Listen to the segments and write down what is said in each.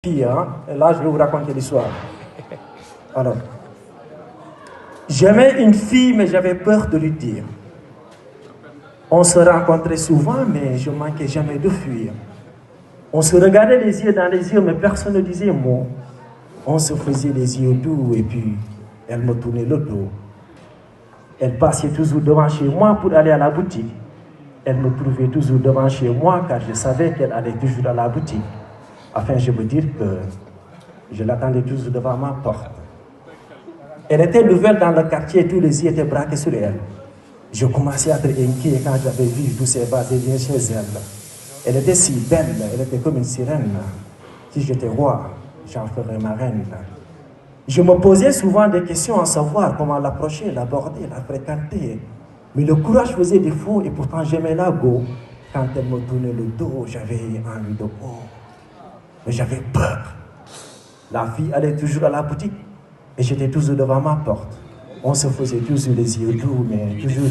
fille, hein? Et là, je vais vous raconter l'histoire. Alors, j'aimais une fille, mais j'avais peur de lui dire. On se rencontrait souvent, mais je manquais jamais de fuir. On se regardait les yeux dans les yeux, mais personne ne disait mot. On se faisait les yeux doux, et puis elle me tournait le dos. Elle passait toujours devant chez moi pour aller à la boutique. Elle me trouvait toujours devant chez moi, car je savais qu'elle allait toujours à la boutique. Afin, je veux dire que je l'attendais toujours devant ma porte. Elle était nouvelle dans le quartier, tous les yeux étaient braqués sur elle. Je commençais à être inquiet quand j'avais vu tous ces va-et-vient chez elle. Elle était si belle, elle était comme une sirène. Si j'étais roi, j'en ferais ma reine. Je me posais souvent des questions à savoir comment l'approcher, l'aborder, la fréquenter. Mais le courage faisait défaut et pourtant j'aimais la go. Quand elle me tournait le dos, j'avais envie de oh. Mais j'avais peur. La fille allait toujours à la boutique et j'étais toujours devant ma porte. On se faisait toujours les yeux doux, mais toujours.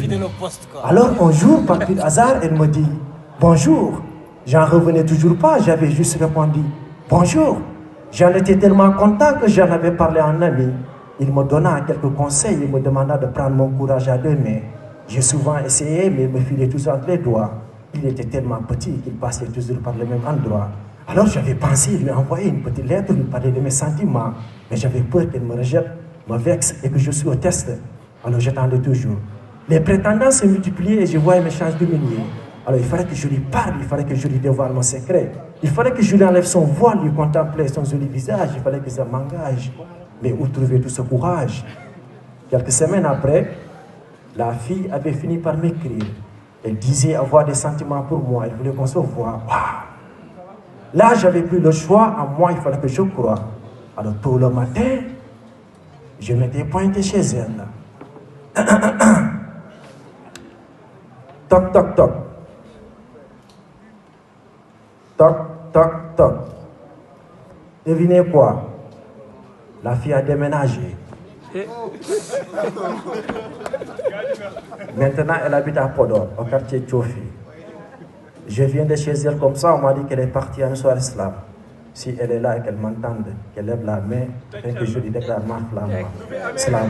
Alors un jour, par pur hasard, elle me dit bonjour. J'en revenais toujours pas, j'avais juste répondu bonjour. J'en étais tellement content que j'en avais parlé à un ami. Il me donna quelques conseils, il me demanda de prendre mon courage à deux mains. J'ai souvent essayé, mais il me filait toujours entre les doigts. Il était tellement petit qu'il passait toujours par le même endroit. Alors j'avais pensé lui envoyer une petite lettre, lui parler de mes sentiments. Mais j'avais peur qu'elle me rejette, me vexe et que je suis au test. Alors j'attendais toujours. Les prétendants se multipliaient et je voyais mes chances diminuer. Alors il fallait que je lui parle, il fallait que je lui dévoile mon secret. Il fallait que je lui enlève son voile, lui contempler son joli visage. Il fallait que ça m'engage. Mais où trouver tout ce courage? Quelques semaines après, la fille avait fini par m'écrire. Elle disait avoir des sentiments pour moi. Elle voulait qu'on se voie. Waouh! Là, j'avais plus le choix. À moi, il fallait que je croie. Alors, tôt le matin, je m'étais pointé chez elle. Toc, toc, toc. Toc, toc, toc. Devinez quoi? La fille a déménagé. Maintenant, elle habite à Podor, au quartier Tchofi. Je viens de chez elle comme ça, on m'a dit qu'elle est partie à une soirée slam. Si elle est là et qu'elle m'entende, qu'elle lève la main, afin que je lui déclare ma flamme. Slam.